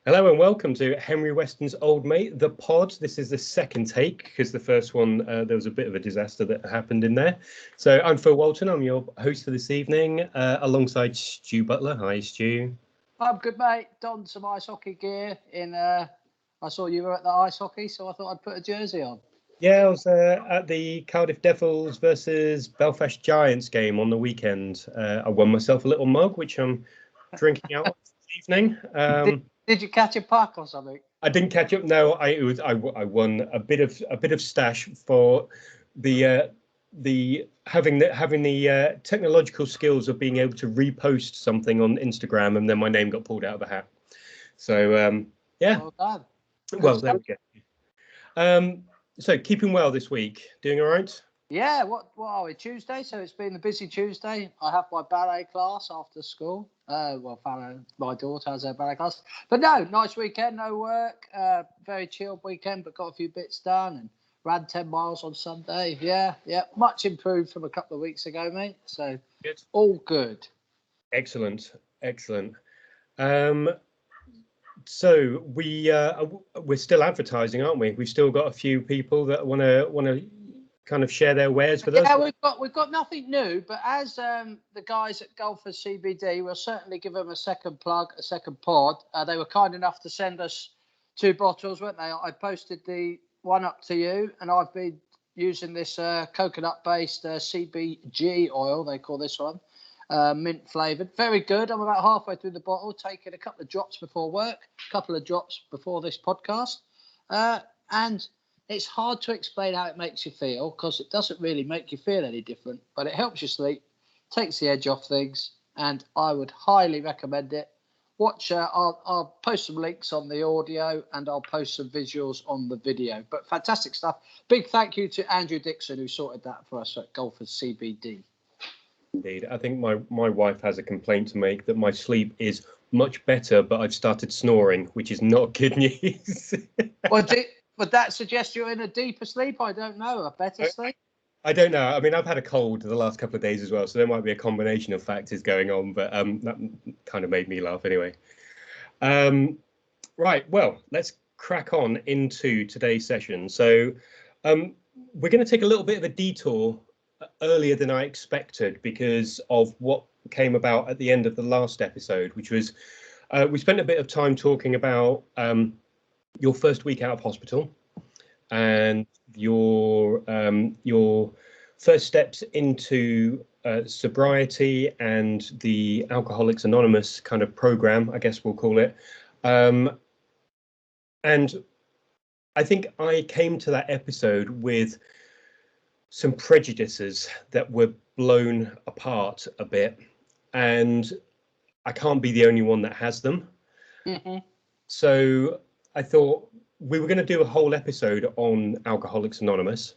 Hello and welcome to Henry Weston's Old Mate, the pod. This is the second take because the first one, there was a bit of a disaster that happened in there. So I'm Phil Walton, I'm your host for this evening, alongside Stu Butler. Hi, Stu. I'm good, mate. Donned some ice hockey gear I saw you were at the ice hockey, so I thought I'd put a jersey on. Yeah, I was at the Cardiff Devils versus Belfast Giants game on the weekend. I won myself a little mug, which I'm drinking out this evening. Did you catch a puck or something? I didn't catch up. No, I won a bit of stash for the having the technological skills of being able to repost something on Instagram, and then my name got pulled out of the hat. So yeah. Well done. Well, there we go. So keeping well this week, doing all right? Yeah. What are we? Tuesday. So it's been a busy Tuesday. I have my ballet class after school. My daughter has her ballet class. But no, nice weekend, no work. Very chilled weekend, but got a few bits done and ran 10 miles on Sunday. Yeah. Much improved from a couple of weeks ago, mate. So Good. All good. Excellent. So we're still advertising, aren't we? We've still got a few people that want to kind of share their wares with us. Yeah, we've got nothing new, but as the guys at Golfers CBD, we'll certainly give them a second plug, a second pod. They were kind enough to send us 2 bottles, weren't they? I posted the one up to you, and I've been using this coconut-based CBG oil, they call this one, mint flavoured. Very good. I'm about halfway through the bottle, taking a couple of drops before work, a couple of drops before this podcast, and it's hard to explain how it makes you feel because it doesn't really make you feel any different, but it helps you sleep, takes the edge off things, and I would highly recommend it. Watch, I'll post some links on the audio and I'll post some visuals on the video, but fantastic stuff. Big thank you to Andrew Dixon who sorted that for us at Golfers CBD. Indeed. I think my wife has a complaint to make that my sleep is much better, but I've started snoring, which is not good news. Would that suggest you're in a deeper sleep? I don't know. A better sleep? I don't know. I mean, I've had a cold the last couple of days as well, so there might be a combination of factors going on, but that kind of made me laugh anyway. Right, well, let's crack on into today's session. So we're going to take a little bit of a detour earlier than I expected because of what came about at the end of the last episode, which was we spent a bit of time talking about your first week out of hospital and your first steps into sobriety and the Alcoholics Anonymous kind of program, I guess we'll call it. And I think I came to that episode with some prejudices that were blown apart a bit, and I can't be the only one that has them. Mm-hmm. So I thought we were going to do a whole episode on Alcoholics Anonymous,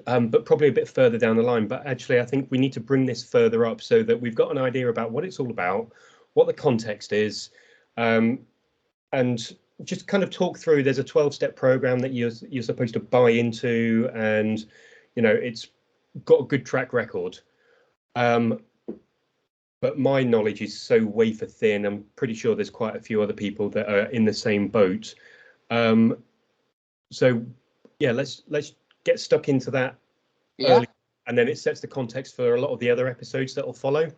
but probably a bit further down the line. But actually, I think we need to bring this further up so that we've got an idea about what it's all about, what the context is, and just kind of talk through. There's a 12-step program that you're supposed to buy into, and it's got a good track record. But my knowledge is so wafer thin. I'm pretty sure there's quite a few other people that are in the same boat. So yeah, let's get stuck into that early, and then it sets the context for a lot of the other episodes that will follow,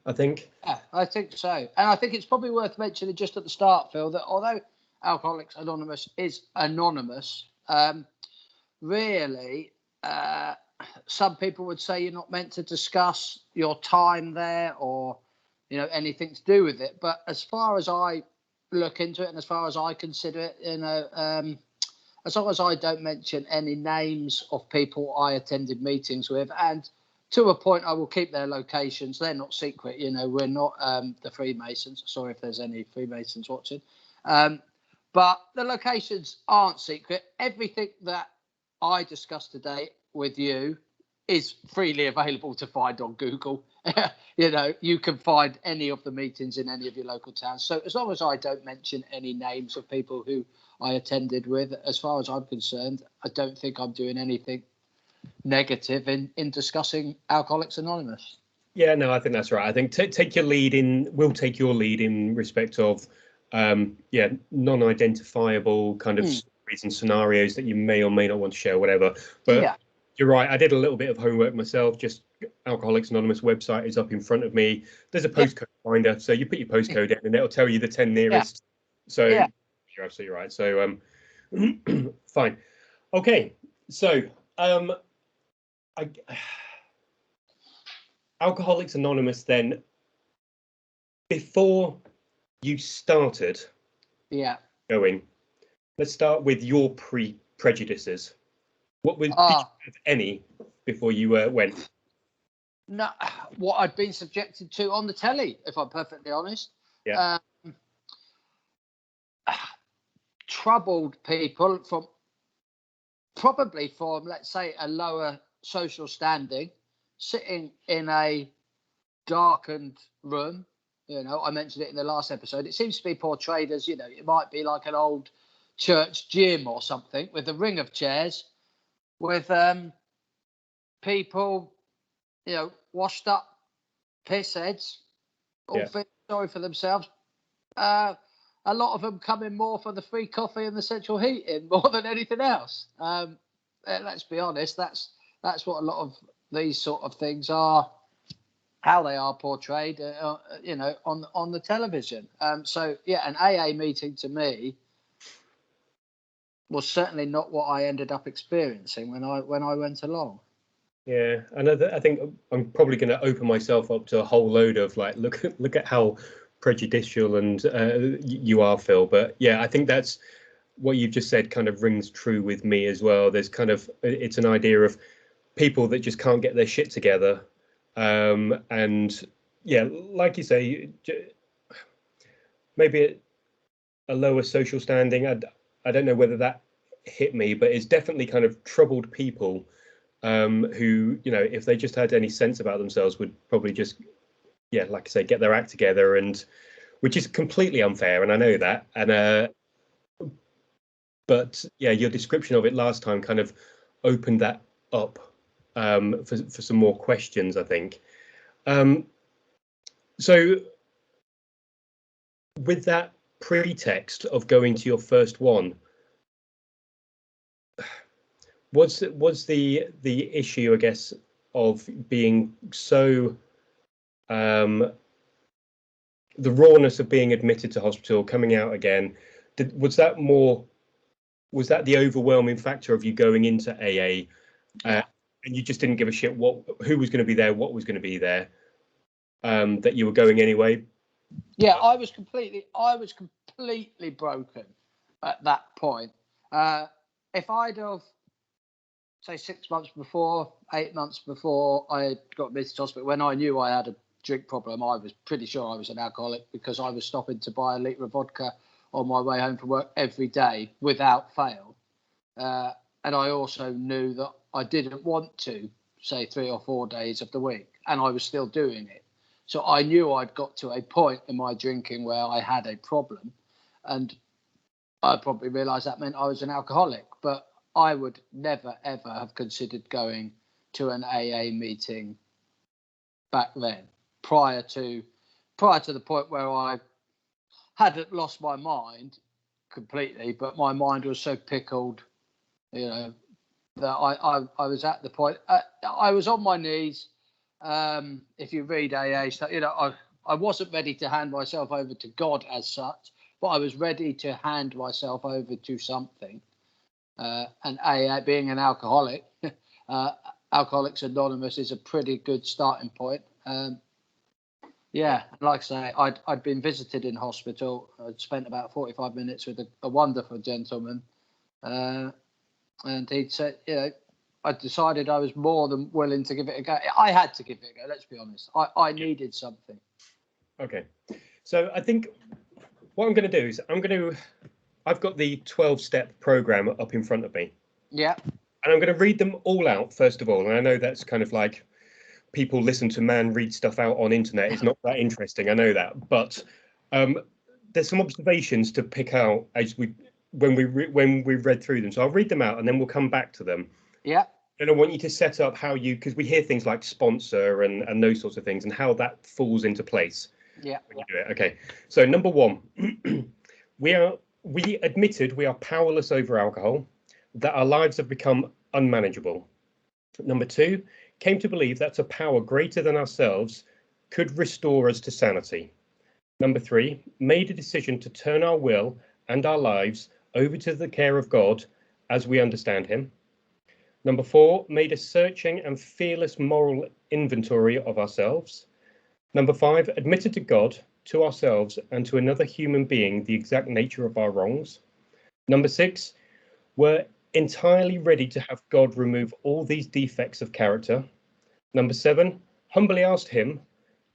I think. Yeah, I think so. And I think it's probably worth mentioning just at the start, Phil, that although Alcoholics Anonymous is anonymous, really, some people would say you're not meant to discuss your time there or, anything to do with it. But as far as I look into it and as far as I consider it, as long as I don't mention any names of people I attended meetings with, and to a point I will keep their locations, they're not secret. We're not the Freemasons. Sorry if there's any Freemasons watching. But the locations aren't secret. Everything that I discussed today with you is freely available to find on Google. You can find any of the meetings in any of your local towns. So as long as I don't mention any names of people who I attended with, as far as I'm concerned, I don't think I'm doing anything negative in discussing Alcoholics Anonymous. Yeah, no, I think that's right. I think we'll take your lead in respect of non-identifiable kind of stories and scenarios that you may or may not want to share, whatever. But you're right, I did a little bit of homework myself. Just Alcoholics Anonymous website is up in front of me. There's a postcode finder, so you put your postcode in and it'll tell you the 10 nearest. So you're absolutely right. So fine. Okay, so Alcoholics Anonymous, then, before you started going, let's start with your prejudices. What was, did you have any before you went? No, what I'd been subjected to on the telly, if I'm perfectly honest. Yeah. Troubled people from let's say, a lower social standing, sitting in a darkened room. I mentioned it in the last episode. It seems to be portrayed as, it might be like an old church gym or something with a ring of chairs with people, washed up piss heads, all feeling sorry for themselves. A lot of them coming more for the free coffee and the central heating more than anything else. Let's be honest, that's what a lot of these sort of things are, how they are portrayed, on the television. So an AA meeting to me was certainly not what I ended up experiencing when I went along. Yeah, and I think I'm probably going to open myself up to a whole load of look at how prejudicial and you are, Phil. But yeah, I think that's what you've just said kind of rings true with me as well. There's it's an idea of people that just can't get their shit together, and yeah, like you say, maybe a lower social standing. I don't know whether that hit me, but it's definitely kind of troubled people. Who, if they just had any sense about themselves, would probably just, like I say, get their act together, and which is completely unfair, and I know that. And but yeah, your description of it last time kind of opened that up for some more questions, I think. So with that pretext of going to your first one, was the issue, I guess, of being so the rawness of being admitted to hospital, coming out again, was that the overwhelming factor of you going into AA, and you just didn't give a shit who was going to be there, what was going to be there, that you were going anyway? Yeah, I was completely broken at that point. If I'd have, say, 6 months before, 8 months before I got admitted to hospital, when I knew I had a drink problem, I was pretty sure I was an alcoholic, because I was stopping to buy a litre of vodka on my way home from work every day without fail. And I also knew that I didn't want to, say, 3 or 4 days of the week, and I was still doing it. So I knew I'd got to a point in my drinking where I had a problem, and I probably realised that meant I was an alcoholic. But I would never, ever have considered going to an AA meeting back then, prior to the point where I hadn't lost my mind completely, but my mind was so pickled, that I was at the point. I was on my knees. If you read AA stuff, I wasn't ready to hand myself over to God as such, but I was ready to hand myself over to something. And AA, being an alcoholic, Alcoholics Anonymous is a pretty good starting point. Like I say, I'd been visited in hospital. I'd spent about 45 minutes with a wonderful gentleman, and he'd said, I decided I was more than willing to give it a go. I had to give it a go, let's be honest. I needed something. Okay. So I think what I'm going to do is I've got the 12-step program up in front of me. Yeah. And I'm going to read them all out, first of all. And I know that's kind of like people listen to man read stuff out on internet. It's not that interesting. I know that. But there's some observations to pick out as when we read through them. So I'll read them out and then we'll come back to them. Yeah. And I want you to set up because we hear things like sponsor and those sorts of things, and how that falls into place. Yeah. When you do it. Okay. So number 1, We admitted we are powerless over alcohol, that our lives have become unmanageable. Number 2, came to believe that a power greater than ourselves could restore us to sanity. Number 3, made a decision to turn our will and our lives over to the care of God as we understand him. Number 4, made a searching and fearless moral inventory of ourselves. Number 5, admitted to God, to ourselves, and to another human being the exact nature of our wrongs. Number 6, were entirely ready to have God remove all these defects of character. Number 7, humbly asked him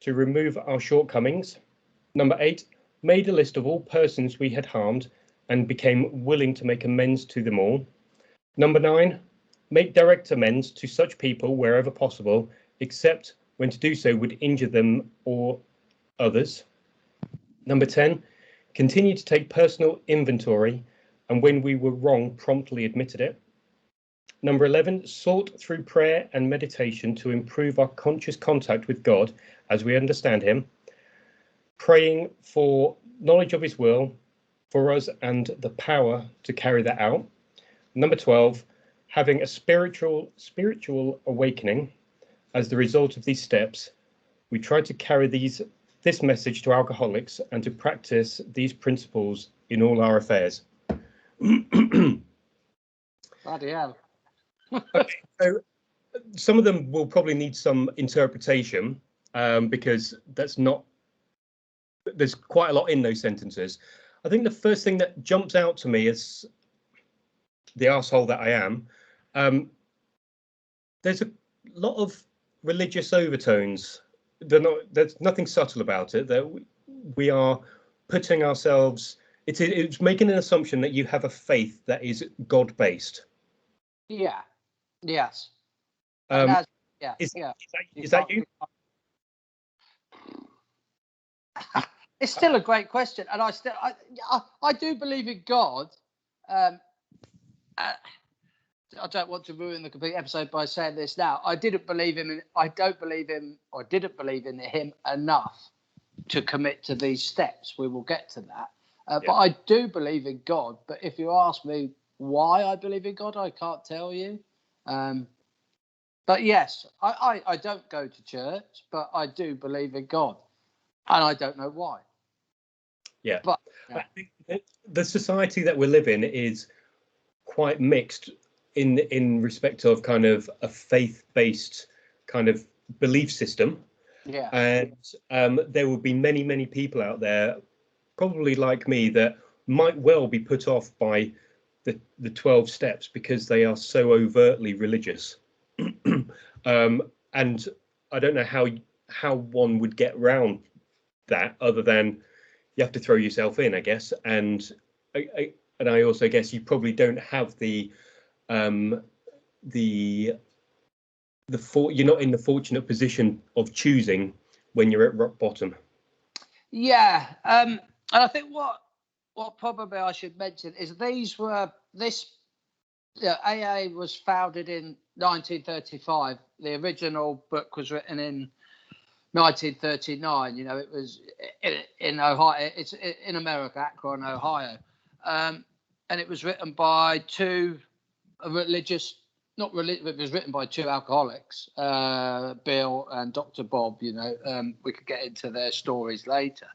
to remove our shortcomings. Number 8, made a list of all persons we had harmed and became willing to make amends to them all. Number 9, make direct amends to such people wherever possible, except when to do so would injure them or others. Number 10, continue to take personal inventory, and when we were wrong, promptly admitted it. Number 11, sought through prayer and meditation to improve our conscious contact with God as we understand him, praying for knowledge of his will for us and the power to carry that out. Number 12, having a spiritual awakening. As the result of these steps, we try to carry this message to alcoholics and to practice these principles in all our affairs. Bloody hell. Okay, so some of them will probably need some interpretation because there's quite a lot in those sentences. I think the first thing that jumps out to me is the arsehole that I am. There's a lot of religious overtones. There's nothing subtle about it. That we are putting ourselves. It's making an assumption that you have a faith that is God-based. Yeah. Yes. Yeah. Is that you? It's still a great question, and I do believe in God. I don't want to ruin the complete episode by saying this now. I don't believe in him enough to commit to these steps. We will get to that. But I do believe in God. But if you ask me why I believe in God, I can't tell you. But yes, I don't go to church, but I do believe in God. And I don't know why. Yeah. But I think the society that we live in is quite mixed in respect of kind of a faith-based kind of belief system. Yeah. And there will be many people out there, probably like me, that might well be put off by the 12 steps because they are so overtly religious. And I don't know how one would get around that other than you have to throw yourself in, I guess. And I also guess you probably don't have you're not in the fortunate position of choosing when you're at rock bottom. Yeah, and I think what probably I should mention is AA was founded in 1935. The original book was written in 1939. You know, it was in Ohio. It's in America, Akron, Ohio, and it was written by two religious. Not religious. It was written by two alcoholics, Bill and Dr. Bob. You know, we could get into their stories later.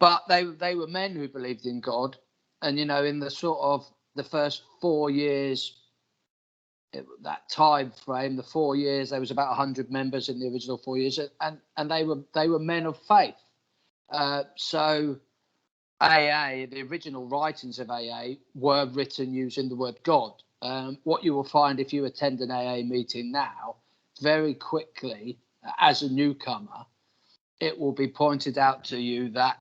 But they were men who believed in God, and you know, in the sort of the first 4 years, that time frame, the 4 years, there was about 100 members in the original 4 years, and they were men of faith. So AA, the original writings of AA, were written using the word God. What you will find if you attend an AA meeting now, very quickly, as a newcomer, it will be pointed out to you that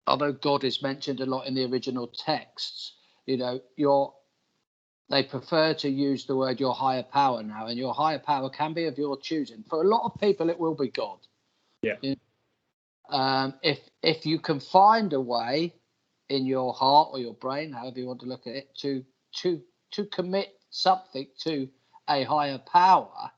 although God is mentioned a lot in the original texts, you know, they prefer to use the word your higher power now, and your higher power can be of your choosing. For a lot of people, it will be God. Yeah. You know, if you can find a way in your heart or your brain, however you want to look at it, to commit something to a higher power,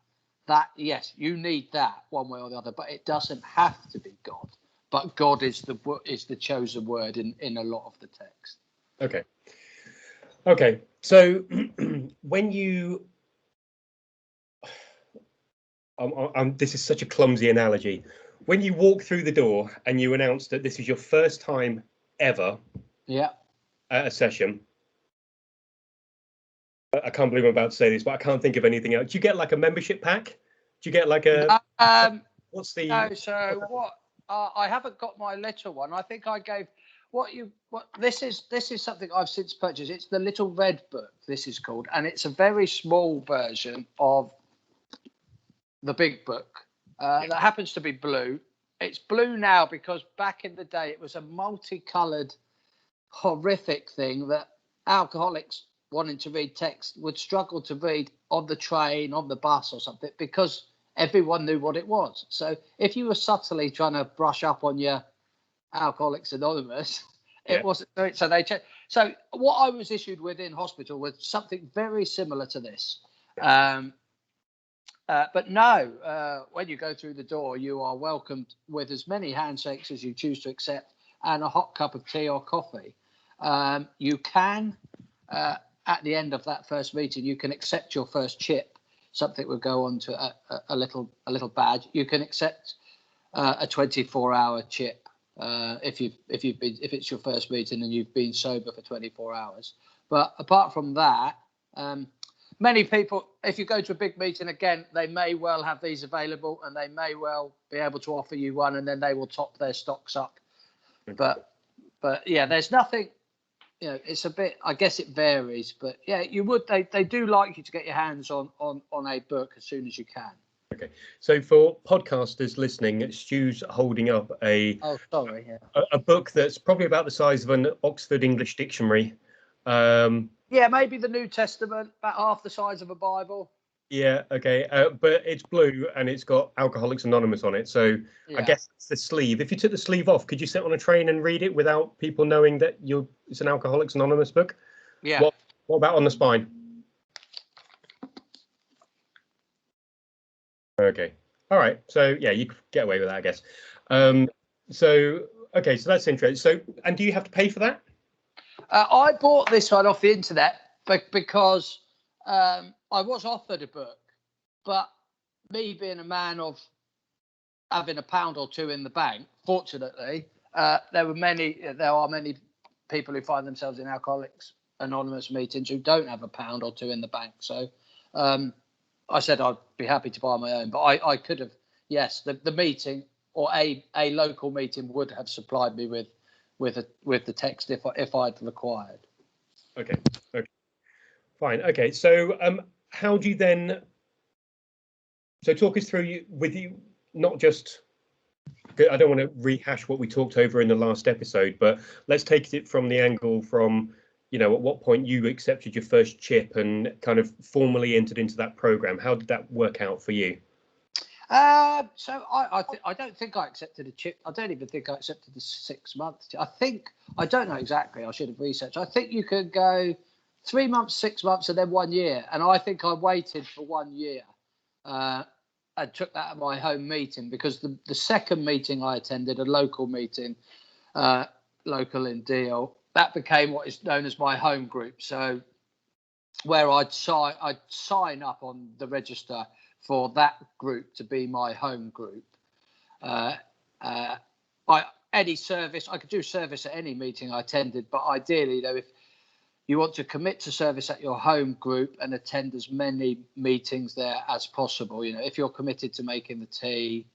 that yes, you need that one way or the other, but it doesn't have to be God. but God is the chosen word in a lot of the text. Okay. So when you, this is such a clumsy analogy. When you walk through the door and you announce that this is your first time ever at a session, I can't believe I'm about to say this, but I can't think of anything else. Do you get like a membership pack? Do you get like a what's the? No, so what? I haven't got my little one. I think I gave this is something I've since purchased. It's the Little Red Book. This is called, and it's a very small version of the big book that happens to be blue. It's blue now because back in the day it was a multicolored, horrific thing that alcoholics wanting to read text would struggle to read on the train, on the bus or something, because everyone knew what it was. So if you were subtly trying to brush up on your Alcoholics Anonymous, it wasn't. So they checked. So what I was issued with in hospital was something very similar to this. But no, when you go through the door, you are welcomed with as many handshakes as you choose to accept and a hot cup of tea or coffee. You can, at the end of that first meeting, you can accept your first chip. Something will go on to a little badge. You can accept a 24-hour chip if it's your first meeting and you've been sober for 24 hours. But apart from that, many people, if you go to a big meeting again, they may well have these available and they may well be able to offer you one, and then they will top their stocks up. But yeah, there's nothing. You know, it's a bit. I guess it varies, but yeah, you would. They do like you to get your hands on a book as soon as you can. Okay, so for podcasters listening, Stu's holding up a book that's probably about the size of an Oxford English Dictionary. Yeah, maybe the New Testament, about half the size of a Bible. Yeah, okay, but it's blue and it's got Alcoholics Anonymous on it, so I guess it's the sleeve. If you took the sleeve off, could you sit on a train and read it without people knowing that it's an Alcoholics Anonymous book? Yeah. What about on the spine? Okay, all right, so yeah, you could get away with that, I guess. So that's interesting. So, and do you have to pay for that? I bought this one off the internet because I was offered a book, but me being a man of having a pound or two in the bank, fortunately, there are many people who find themselves in Alcoholics Anonymous meetings who don't have a pound or two in the bank. So I said I'd be happy to buy my own, but I could have, the meeting or a local meeting would have supplied me with the text if I'd required. Okay, fine. Okay, so how do you then? So talk us through you, not just. I don't want to rehash what we talked over in the last episode, but let's take it from the angle from, at what point you accepted your first chip and kind of formally entered into that program. How did that work out for you? So I don't think I accepted a chip. I don't even think I accepted the 6 months. I don't know exactly. I should have researched. I think you could go 3 months, 6 months, and then 1 year. And I think I waited for 1 year. I took that at my home meeting because the second meeting I attended, a local meeting, local in Deal, that became what is known as my home group. So where I'd sign up on the register for that group to be my home group. Any service, I could do service at any meeting I attended, but ideally, if you want to commit to service at your home group and attend as many meetings there as possible, if you're committed to making the tea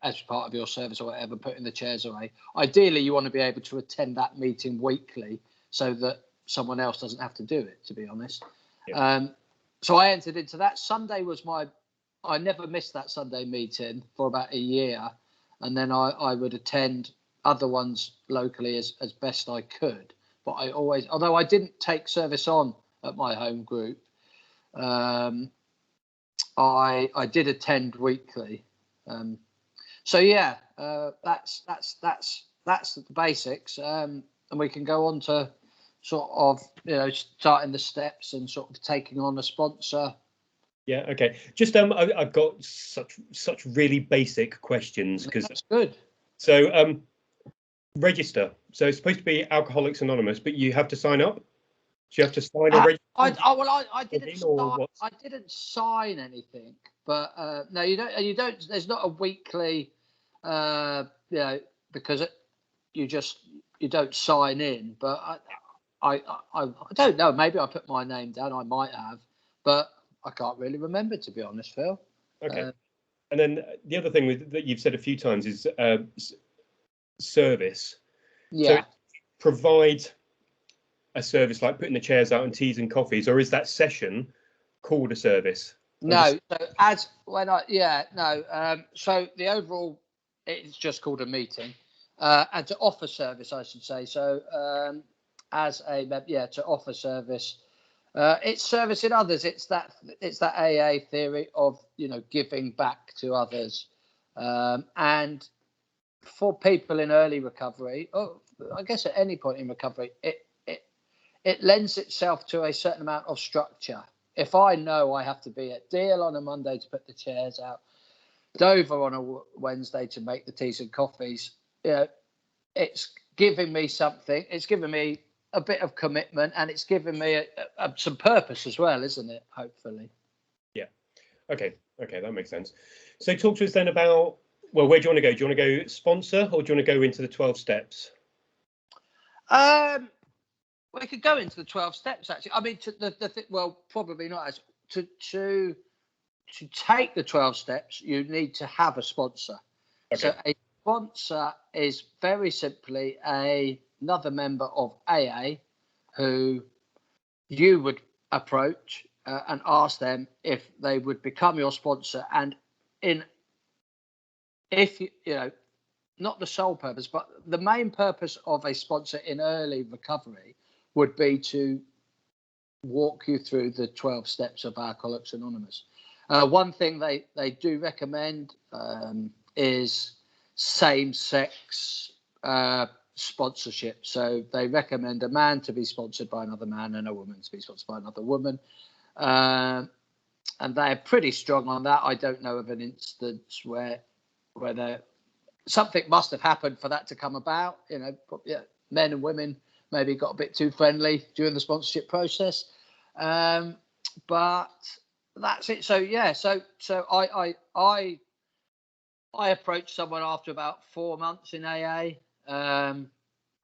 as part of your service or whatever, putting the chairs away, ideally you want to be able to attend that meeting weekly so that someone else doesn't have to do it, to be honest. Yeah. So I entered into that. Sunday was I never missed that Sunday meeting for about a year. And then I would attend other ones locally as best I could. But although I didn't take service on at my home group, I did attend weekly. So yeah, that's the basics. And we can go on to sort of, starting the steps and sort of taking on a sponsor. Yeah. Okay. Just I've got such really basic questions because that's good. So register. So it's supposed to be Alcoholics Anonymous, but you have to sign up. Do you have to sign a register? I didn't sign. I didn't sign anything, but no, you don't. You don't. There's not a weekly, because you don't sign in. But I don't know. Maybe I put my name down. I might have, but I can't really remember, to be honest, Phil. Okay. And then the other thing that you've said a few times is service. Yeah. So provide a service like putting the chairs out and teas and coffees, or is that session called a service? No. So the overall, it's just called a meeting, and to offer service, I should say. So to offer service, it's servicing others. It's that AA theory of giving back to others, and for people in early recovery, or I guess at any point in recovery, it lends itself to a certain amount of structure. If I know I have to be at Deal on a Monday to put the chairs out, Dover on a Wednesday to make the teas and coffees, it's giving me something. It's giving me a bit of commitment, and it's giving me some purpose as well, isn't it? Hopefully. Yeah. Okay, that makes sense. So talk to us then about, well, where do you want to go? Do you want to go sponsor, or do you want to go into the 12 steps? We could go into the 12 steps, actually. I mean, probably not. As to take the 12 steps, you need to have a sponsor. Okay. So a sponsor is very simply another member of AA who you would approach and ask them if they would become your sponsor. And if not the sole purpose, but the main purpose of a sponsor in early recovery would be to walk you through the 12 steps of Alcoholics Anonymous. One thing they do recommend is same-sex sponsorship. So they recommend a man to be sponsored by another man and a woman to be sponsored by another woman. And they're pretty strong on that. I don't know of an instance where something must have happened for that to come about. Men and women maybe got a bit too friendly during the sponsorship process, but that's it. So I approached someone after about 4 months in AA,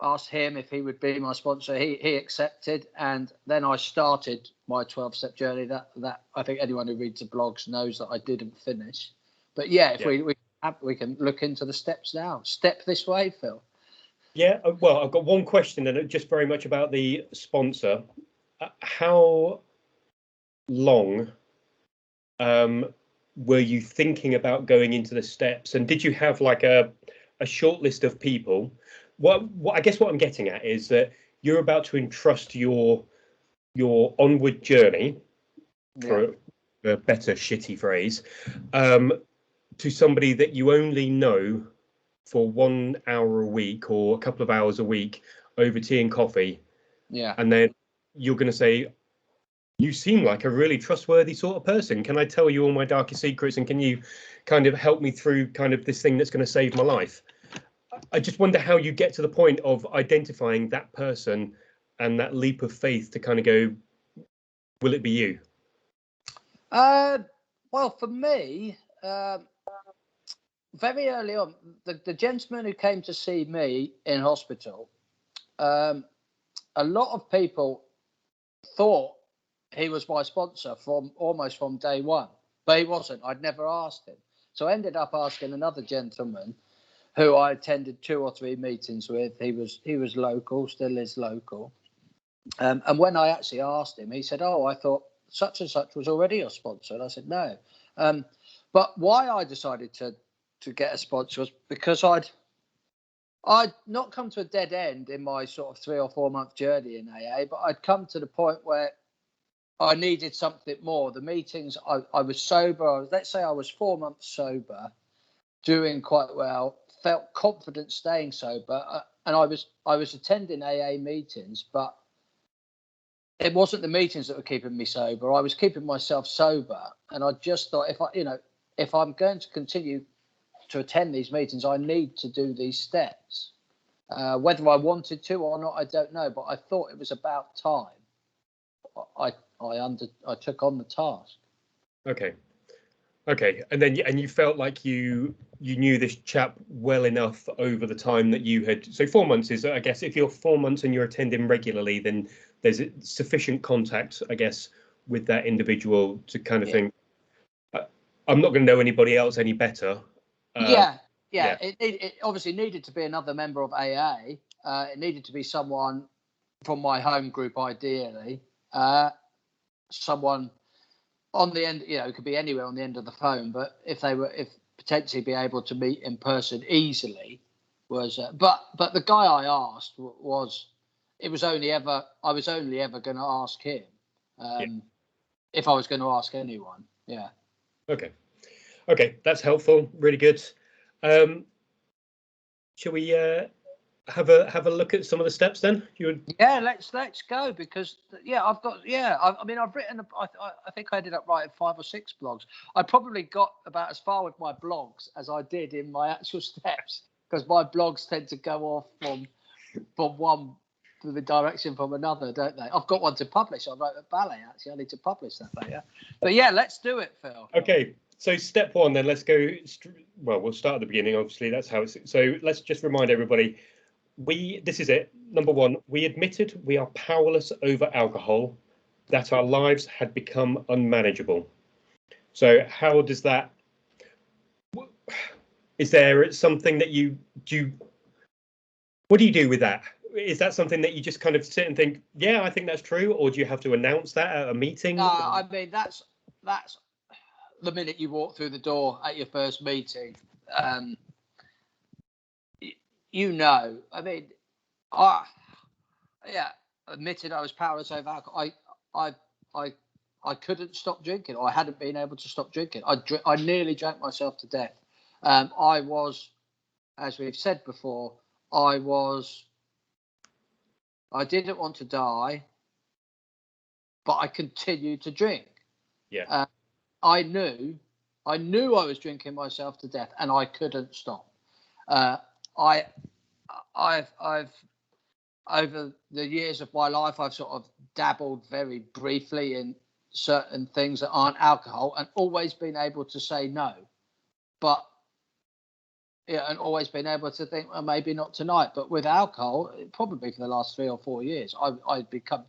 asked him if he would be my sponsor. He accepted, and then I started my 12-step journey that I think anyone who reads the blogs knows that I didn't finish. But we can look into the steps now. Step this way, Phil. Yeah, well, I've got one question, and just very much about the sponsor. How long were you thinking about going into the steps, and did you have like a short list of people? What I guess what I'm getting at is that you're about to entrust your onward journey, for a better shitty phrase, to somebody that you only know for 1 hour a week or a couple of hours a week over tea and coffee. Yeah. And then you're going to say, you seem like a really trustworthy sort of person. Can I tell you all my darkest secrets? And can you kind of help me through kind of this thing that's going to save my life? I just wonder how you get to the point of identifying that person and that leap of faith to kind of go, will it be you? Well, for me, very early on, the gentleman who came to see me in hospital, a lot of people thought he was my sponsor almost from day one, but he wasn't. I'd never asked him. So I ended up asking another gentleman who I attended 2 or 3 meetings with. He was local, still is local. And when I actually asked him, he said, "Oh, I thought such and such was already your sponsor." And I said, "No." But why I decided to get a sponsor was because I'd not come to a dead end in my sort of 3 or 4 month journey in AA, but I'd come to the point where I needed something more. The meetings, I was sober. Let's say I was 4 months sober, doing quite well, felt confident staying sober, and I was attending AA meetings, but it wasn't the meetings that were keeping me sober. I was keeping myself sober, and I just thought if I'm going to continue to attend these meetings, I need to do these steps. Whether I wanted to or not, I don't know. But I thought it was about time I took on the task. Okay, and you felt like you knew this chap well enough over the time that you had. So 4 months is, I guess, if you're 4 months and you're attending regularly, then there's sufficient contact, I guess, with that individual to kind of think, I'm not going to know anybody else any better. Yeah. It obviously needed to be another member of AA. It needed to be someone from my home group, ideally. Someone on the end, it could be anywhere on the end of the phone, but if potentially be able to meet in person easily was. But the guy I asked I was only ever going to ask him, if I was going to ask anyone. Yeah. Okay, that's helpful. Really good. Shall we have a look at some of the steps then? Yeah, let's go, because I've written. I think I ended up writing 5 or 6 blogs. I probably got about as far with my blogs as I did in my actual steps, because my blogs tend to go off from one to the direction from another, don't they? I've got one to publish. I wrote a ballet, actually. I need to publish that later. But yeah, let's do it, Phil. Okay, so step 1 then. Let's go. Well, we'll start at the beginning. Obviously, that's how it's. So let's just remind everybody. This is it. Number 1, we admitted we are powerless over alcohol, that our lives had become unmanageable. So how does that, is there something that you do? What do you do with that? Is that something that you just kind of sit and think, yeah, I think that's true? Or do you have to announce that at a meeting? I mean, that's the minute you walk through the door at your first meeting. I mean, admitted I was powerless over alcohol. I couldn't stop drinking, or I hadn't been able to stop drinking. I nearly drank myself to death. I was, as we've said before, I didn't want to die, but I continued to drink. Yeah. I knew I was drinking myself to death, and I couldn't stop. I've over the years of my life, I've sort of dabbled very briefly in certain things that aren't alcohol, and always been able to say no. But and always been able to think, well, maybe not tonight. But with alcohol, probably for the last 3 or 4 years, I'd come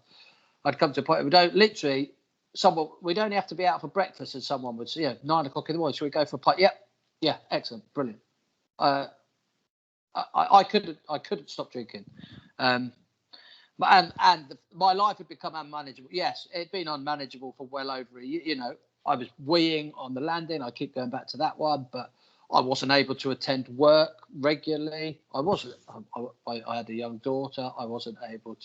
to a point where we'd only have to be out for breakfast, and someone would say, 9 o'clock in the morning, should we go for a pint? Yep. Yeah, excellent, brilliant. I couldn't stop drinking, and my life had become unmanageable. Yes, it'd been unmanageable for well over a year. I was weeing on the landing. I keep going back to that one, but I wasn't able to attend work regularly. I had a young daughter. I wasn't able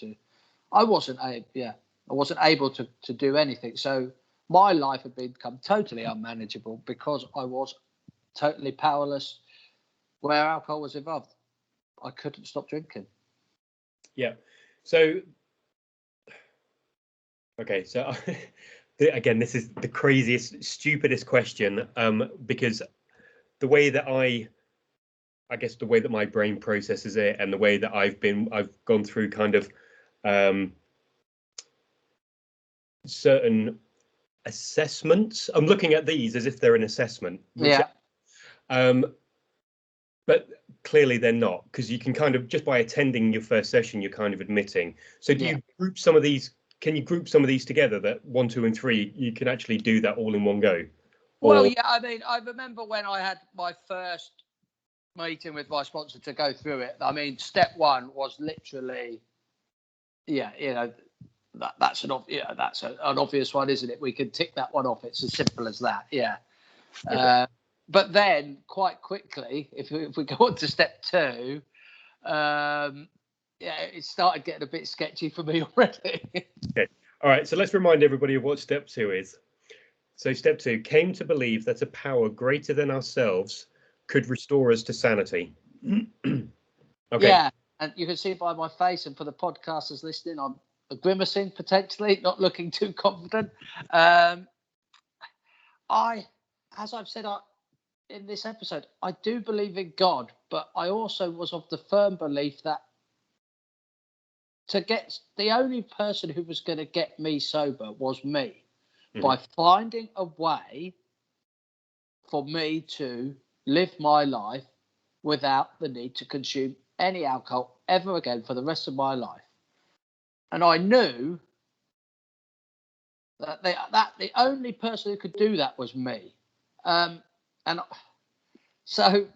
to do anything. So my life had become totally unmanageable because I was totally powerless where alcohol was involved. I couldn't stop drinking. Yeah. So, okay. So again, this is the craziest, stupidest question, because the way that I guess the way that my brain processes it, and the way that I've gone through kind of certain assessments. I'm looking at these as if they're an assessment. Yeah. But clearly they're not, because you can kind of, just by attending your first session, you're kind of admitting. So do you group some of these? Can you group some of these together, that 1, 2, and 3, you can actually do that all in one go? Well, yeah, I mean, I remember when I had my first meeting with my sponsor to go through it. I mean, step 1 was literally, that's an obvious one, isn't it? We can tick that one off. It's as simple as that. Yeah. Okay. But then, quite quickly, if we go on to step 2, it started getting a bit sketchy for me already. Okay. All right. So let's remind everybody of what step 2 is. So step 2, came to believe that a power greater than ourselves could restore us to sanity. Okay. Yeah, and you can see by my face, and for the podcasters listening, I'm grimacing potentially, not looking too confident. As I've said, in this episode, I do believe in God, but I also was of the firm belief that the only person who was going to get me sober was me, by finding a way for me to live my life without the need to consume any alcohol ever again for the rest of my life. And I knew that the only person who could do that was me. And so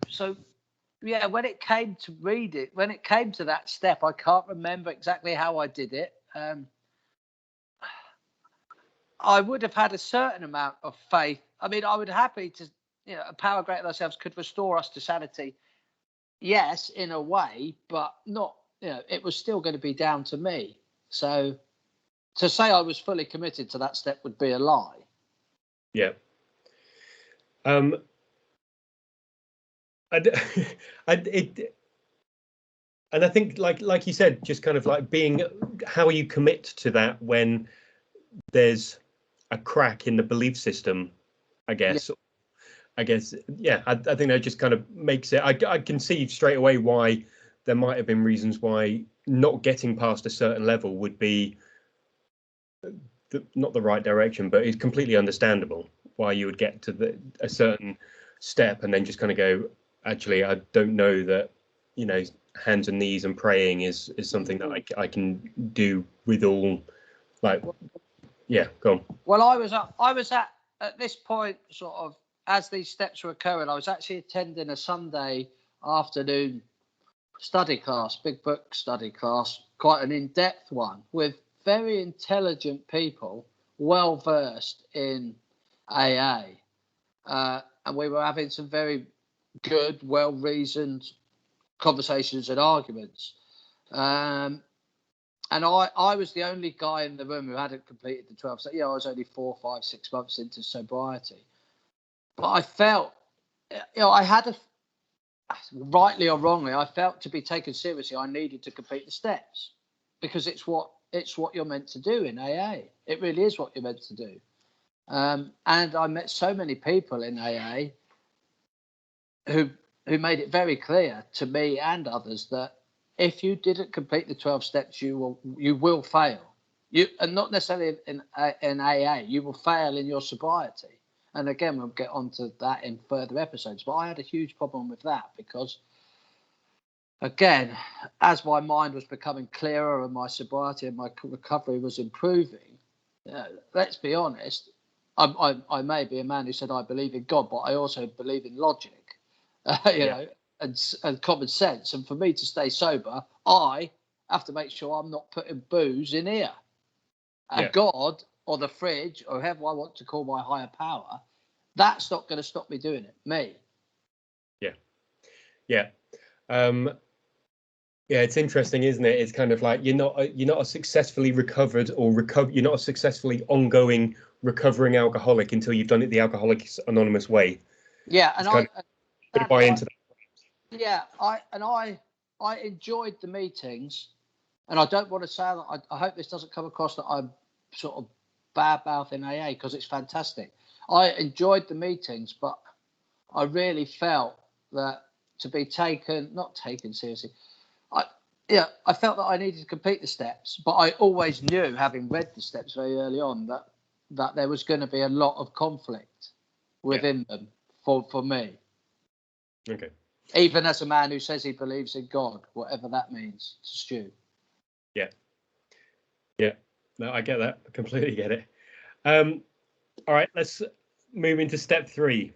yeah, when it came to when it came to that step, I can't remember exactly how I did it. I would have had a certain amount of faith. I mean, I would happy to, a power greater than ourselves could restore us to sanity. Yes, in a way, but not, it was still going to be down to me. So to say I was fully committed to that step would be a lie. Yeah. And I think, like you said, just kind of like how you commit to that when there's a crack in the belief system, I guess. Yeah. I think that just kind of makes it. I can see straight away why there might have been reasons why not getting past a certain level would be not the right direction, but it's completely understandable why you would get to a certain step and then just kind of go, actually, I don't know that, hands and knees and praying is something that I can do with all, like, yeah, go on. Well, I was at this point, sort of, as these steps were occurring, I was actually attending a Sunday afternoon study class, big book study class, quite an in-depth one, with very intelligent people, well versed in AA, and we were having some very good, well-reasoned conversations and arguments. And I was the only guy in the room who hadn't completed the 12 steps. I was only 4, 5, 6 months into sobriety. But I felt, I had rightly or wrongly, I felt to be taken seriously, I needed to complete the steps, because it's what you're meant to do in AA. It really is what you're meant to do. And I met so many people in AA who made it very clear to me and others that if you didn't complete the 12 steps, you will fail. And not necessarily in AA, you will fail in your sobriety. And again, we'll get onto that in further episodes. But I had a huge problem with that because, again, as my mind was becoming clearer and my sobriety and my recovery was improving, let's be honest, I may be a man who said I believe in God, but I also believe in logic. You know, and common sense. And for me to stay sober, I have to make sure I'm not putting booze in here. And God or the fridge or whoever I want to call my higher power, that's not going to stop me doing it. Me. Yeah. Yeah, it's interesting, isn't it? It's kind of like you're not a successfully recovered or you're not a successfully ongoing recovering alcoholic until you've done it the Alcoholics Anonymous way. Yeah, and I buy into that. Yeah, I enjoyed the meetings, and I don't want to say that. I hope this doesn't come across that I'm sort of bad mouthing AA, because it's fantastic. I enjoyed the meetings, but I really felt that to be not taken seriously. I felt that I needed to complete the steps, but I always knew, having read the steps very early on, that there was going to be a lot of conflict within them for me. Okay. Even as a man who says he believes in God, whatever that means to Stu. Yeah. No, I get that. I completely get it. All right, let's move into step 3.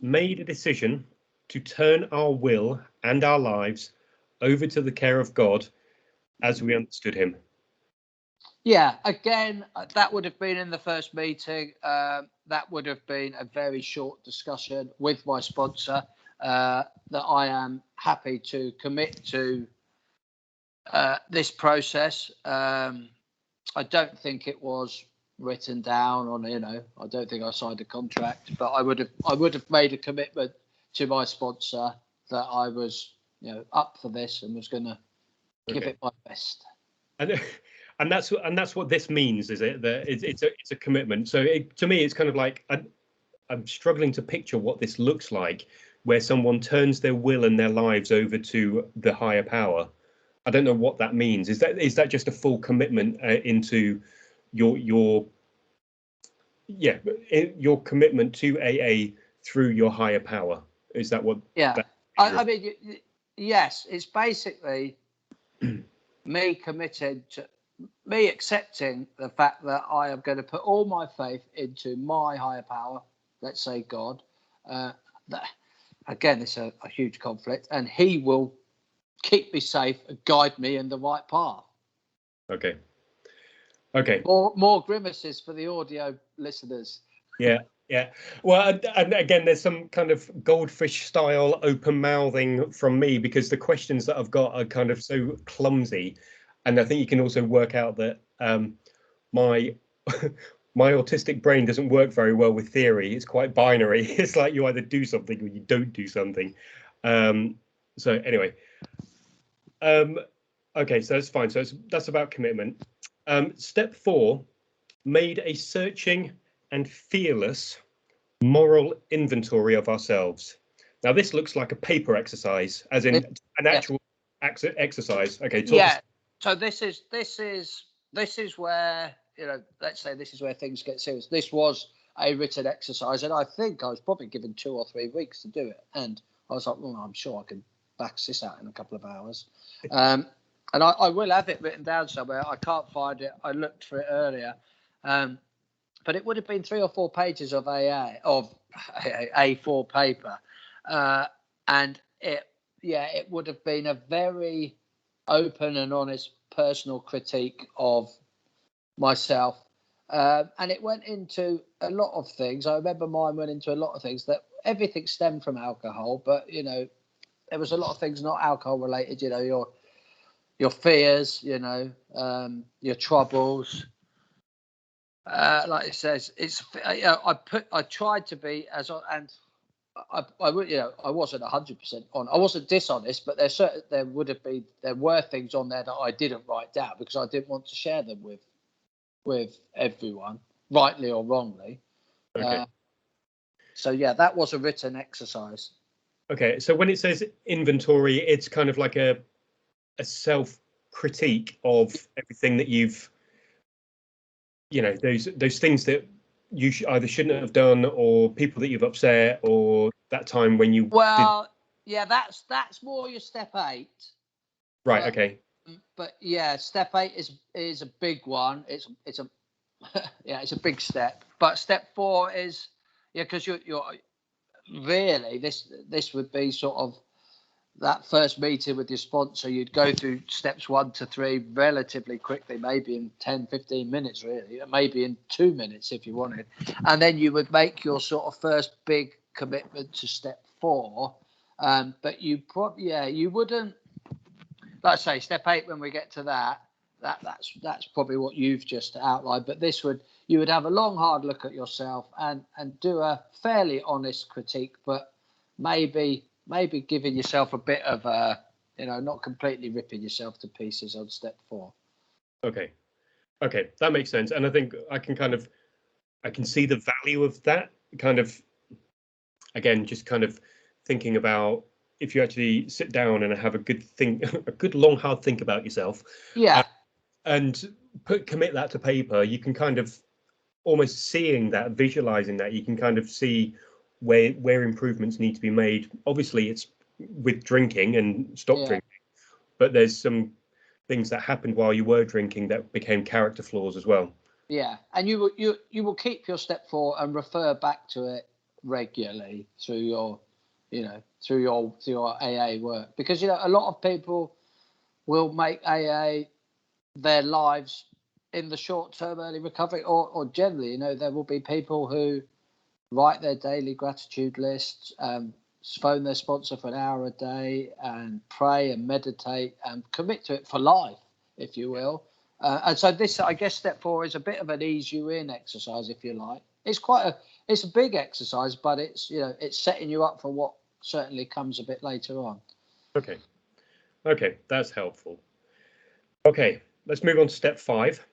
Made a decision to turn our will and our lives over to the care of God as we understood him. Yeah, again, that would have been in the first meeting. That would have been a very short discussion with my sponsor, that I am happy to commit to this process. I don't think it was written down on, I don't think I signed a contract, but I would have made a commitment to my sponsor that I was, up for this and was going to give it my best. And that's what this means, is it? That it's a commitment. So to me, it's kind of like I'm struggling to picture what this looks like, where someone turns their will and their lives over to the higher power. I don't know what that means. Is that just a full commitment into your your commitment to AA through your higher power? Is that what? Yeah, I mean, yes, it's basically me committed to me accepting the fact that I am going to put all my faith into my higher power, let's say God. That, again, it's a huge conflict, and he will keep me safe and guide me in the right path. Okay. More grimaces for the audio listeners. Yeah. Well, and again, there's some kind of goldfish style open mouthing from me, because the questions that I've got are kind of so clumsy, and I think you can also work out that my my autistic brain doesn't work very well with theory. It's quite binary. It's like you either do something or you don't do something. So anyway, okay, so that's fine. So that's about commitment. Step 4, made a searching and fearless moral inventory of ourselves. Now, this looks like a paper exercise, as in an actual exercise. Okay. So this is where, you know, let's say this is where things get serious. This was a written exercise, and I think I was probably given 2 or 3 weeks to do it. And I was like, well, I'm sure I can bax this out in a couple of hours. And I will have it written down somewhere. I can't find it. I looked for it earlier. But it would have been 3 or 4 pages of A4 paper. And it would have been a very open and honest personal critique of myself. And it went into a lot of things. I remember mine went into a lot of things that everything stemmed from alcohol, but, you know, there was a lot of things not alcohol related, you know, your fears, you know, your troubles. Like it says, it's, you know, I tried to be I wasn't 100% on. I wasn't dishonest, but there were things on there that I didn't write down because I didn't want to share them with everyone, rightly or wrongly. Okay. So yeah, that was a written exercise. Okay, so when it says inventory, it's kind of like a self critique of everything that you've, you know, those things that you either shouldn't have done, or people that you've upset, or that time when you yeah, that's more your step 8. Right. Okay. But yeah, step 8 is a big one. It's a it's a big step. But step 4 is, yeah, because you're really, this would be sort of that first meeting with your sponsor. You'd go through steps 1 to 3 relatively quickly, maybe in 10-15 minutes, really, maybe in 2 minutes if you wanted, and then you would make your sort of first big commitment to step 4. But you wouldn't, like I say, step 8, when we get to that's probably what you've just outlined. But you would have a long, hard look at yourself and do a fairly honest critique, but maybe giving yourself a bit of not completely ripping yourself to pieces on step 4. Okay, that makes sense. And I think I can see the value of that, kind of, again, just kind of thinking about, if you actually sit down and have a good long hard think about yourself, and commit that to paper, you can kind of, almost seeing that, visualizing that, you can kind of see where improvements need to be made. Obviously, it's with drinking and stop drinking, but there's some things that happened while you were drinking that became character flaws as well. Yeah, and you will keep your step 4 and refer back to it regularly through your AA work, because, you know, a lot of people will make AA their lives in the short term early recovery, or generally, you know, there will be people who write their daily gratitude lists, phone their sponsor for an hour a day, and pray and meditate and commit to it for life, if you will. And so this, I guess, step 4 is a bit of an ease you in exercise, if you like. It's a big exercise, but it's setting you up for what certainly comes a bit later on. Okay, that's helpful. Okay, let's move on to step 5.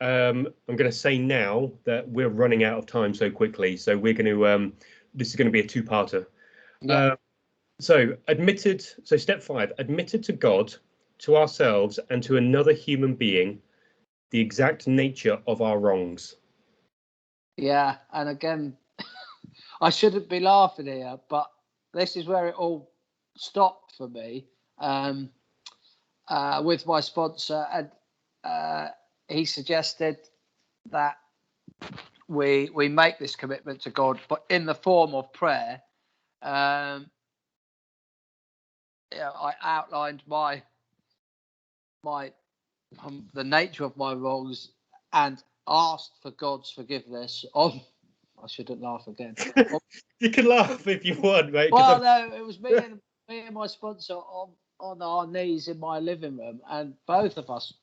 I'm going to say now that we're running out of time so quickly, so we're going to this is going to be a two-parter. Yeah. So step 5, admitted to God, to ourselves, and to another human being the exact nature of our wrongs. Yeah, and again, I shouldn't be laughing here, but this is where it all stopped for me with my sponsor, and he suggested that we make this commitment to God, but in the form of prayer. I outlined the nature of my wrongs and asked for God's forgiveness. I shouldn't laugh again. You can laugh if you want, mate. Well, no, it was me and my sponsor on our knees in my living room, and both of us.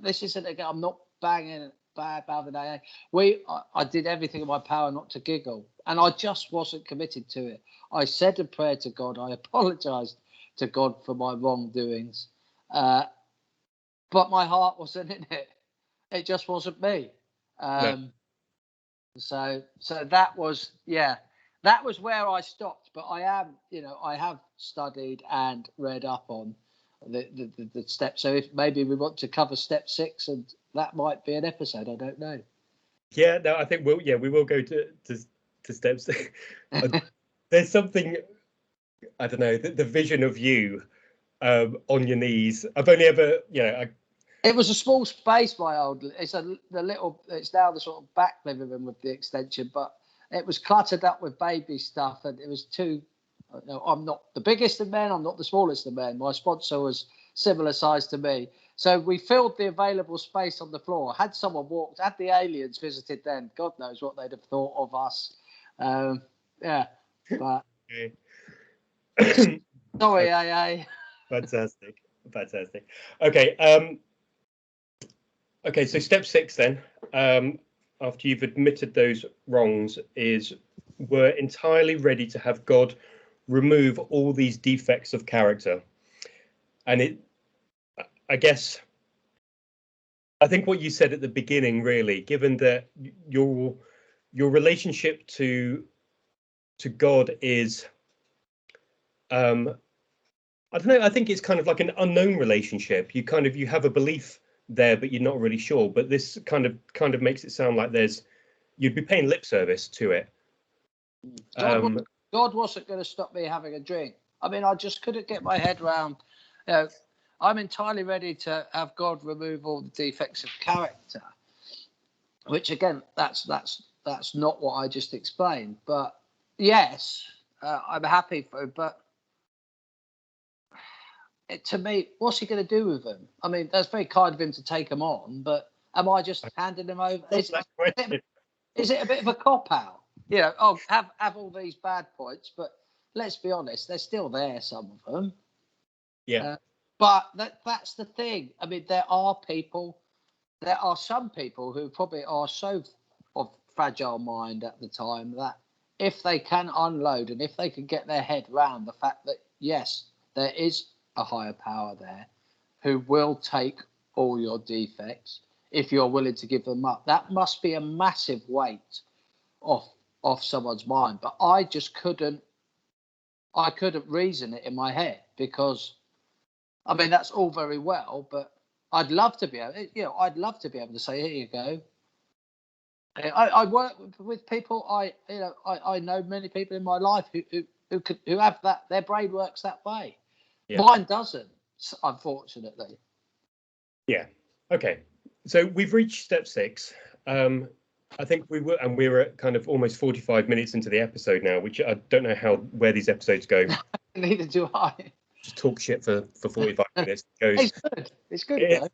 This isn't again. I'm not banging bad about the AA. I did everything in my power not to giggle, and I just wasn't committed to it. I said a prayer to God. I apologised to God for my wrongdoings, but my heart wasn't in it. It just wasn't me. No. So that was that was where I stopped. But I have studied and read up on the steps. So if maybe we want to cover step 6, and that might be an episode. I don't know. Yeah, no, I think we will go to steps. There's something, I don't know, the vision of you on your knees. I've only ever, It was a small space, it's now the sort of back living room with the extension, but it was cluttered up with baby stuff, and it was I'm not the biggest of men, I'm not the smallest of men. My sponsor was similar size to me. So we filled the available space on the floor. Had someone walked, had the aliens visited then, God knows what they'd have thought of us. But sorry, AA. Fantastic. Okay. Okay, so step 6 then, after you've admitted those wrongs, is we're entirely ready to have God remove all these defects of character. And I think what you said at the beginning, really, given that your relationship to God is, I don't know, I think it's kind of like an unknown relationship. You have a belief there, but you're not really sure. But this kind of makes it sound like you'd be paying lip service to it. God wasn't going to stop me having a drink. I mean, I just couldn't get my head around. I'm entirely ready to have God remove all the defects of character, which again, that's not what I just explained. But yes, I'm happy for it. But to me, what's he going to do with them? I mean, that's very kind of him to take them on, but am I just handing them over? Is it a bit of a cop out? Have all these bad points, but let's be honest, they're still there, some of them. Yeah. But that's the thing. I mean, there are some people who probably are so of fragile mind at the time that if they can unload and if they can get their head round the fact that, yes, there is a higher power there who will take all your defects if you're willing to give them up, that must be a massive weight off someone's mind. But I just couldn't reason it in my head, because I mean, that's all very well, but I'd love to be able to say, here you go. I work with people. I know many people in my life who have that. Their brain works that way. Yeah. Mine doesn't, unfortunately. Yeah. Okay. So we've reached step 6. I think we're at kind of almost 45 minutes into the episode now, which I don't know where these episodes go. Neither do I. Just talk shit for 45 minutes. It's good.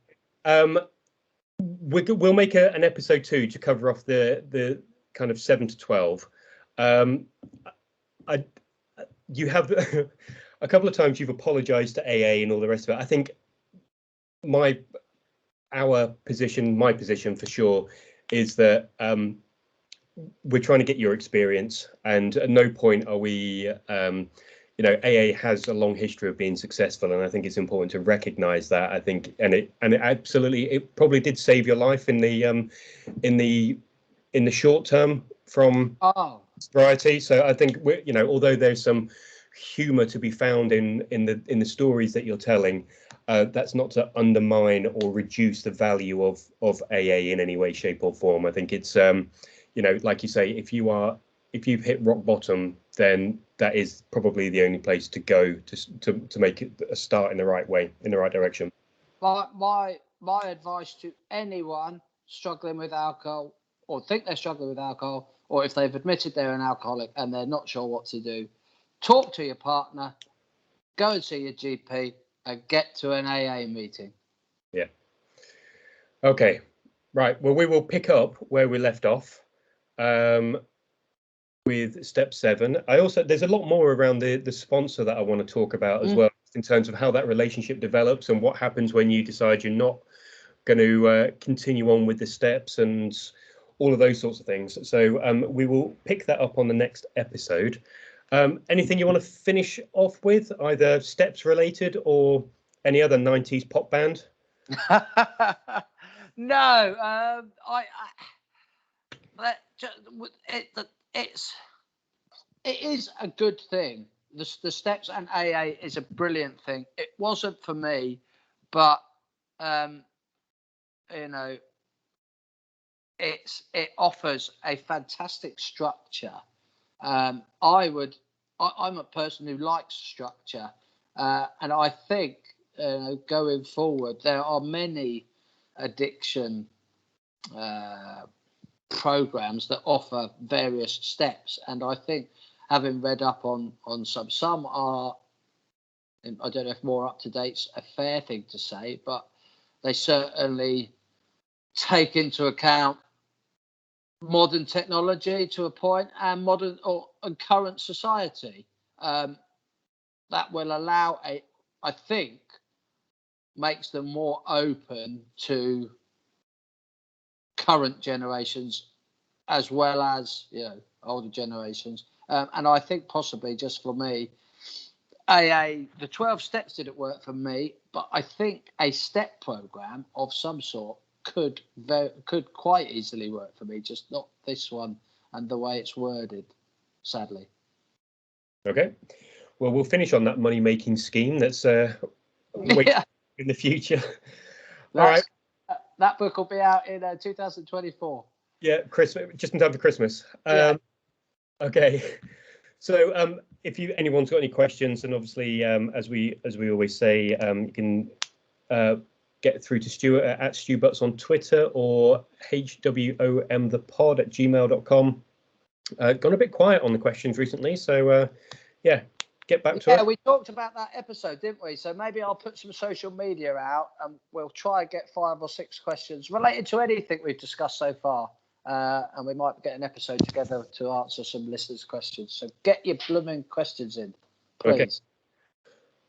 We'll make an episode 2 to cover off the kind of 7 to 12. You have a couple of times you've apologized to AA and all the rest of it. I think my position for sure is that we're trying to get your experience, and at no point are we you know, AA has a long history of being successful, and I think it's important to recognise that. I think, and it absolutely, it probably did save your life in the short term from sobriety. So I think you know, although there's some humour to be found in the stories that you're telling, that's not to undermine or reduce the value of AA in any way, shape, or form. I think it's you know, like you say, if you've hit rock bottom, then that is probably the only place to go to make it a start in the right way, in the right direction. My advice to anyone struggling with alcohol, or think they're struggling with alcohol, or if they've admitted they're an alcoholic and they're not sure what to do, talk to your partner, go and see your GP, and get to an AA meeting. Yeah. Okay. Right. Well, we will pick up where we left off. With step 7. There's a lot more around the sponsor that I want to talk about as well, in terms of how that relationship develops and what happens when you decide you're not going to continue on with the steps and all of those sorts of things. So we will pick that up on the next episode. Anything you want to finish off with, either steps related or any other 90s pop band? No, it is a good thing. The steps and AA is a brilliant thing. It wasn't for me, but you know, it offers a fantastic structure. I'm a person who likes structure, and I think going forward there are many addiction programs that offer various steps, and I think, having read up on some are, I don't know if more up to date's a fair thing to say, but they certainly take into account modern technology to a point, and modern and current society, that will allow I think makes them more open to current generations as well as, you know, older generations. And I think possibly, just for me, the 12 steps didn't work for me, but I think a step program of some sort could quite easily work for me, just not this one and the way it's worded, sadly. Okay. Well, we'll finish on that money-making scheme that's waiting in the future. All right. That book will be out in 2024. Yeah, Christmas, just in time for Christmas. Okay. So if anyone's got any questions, and obviously, as we always say, you can get through to Stuart at StuButts on Twitter, or hwomthepod@gmail.com. Gone a bit quiet on the questions recently, so yeah, get back to it. Yeah, we talked about that episode, didn't we? So maybe I'll put some social media out, and we'll try and get 5 or 6 questions related to anything we've discussed so far. And we might get an episode together to answer some listeners' questions. So get your blooming questions in, please. Okay.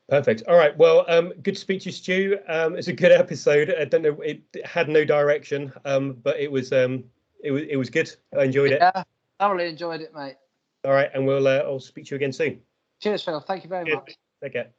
Perfect. All right. Well, good to speak to you, Stu. It's a good episode. I don't know, it had no direction, but it was good. I enjoyed it. Yeah, thoroughly enjoyed it, mate. All right, and I'll speak to you again soon. Cheers, Phil. Thank you very much. Take care.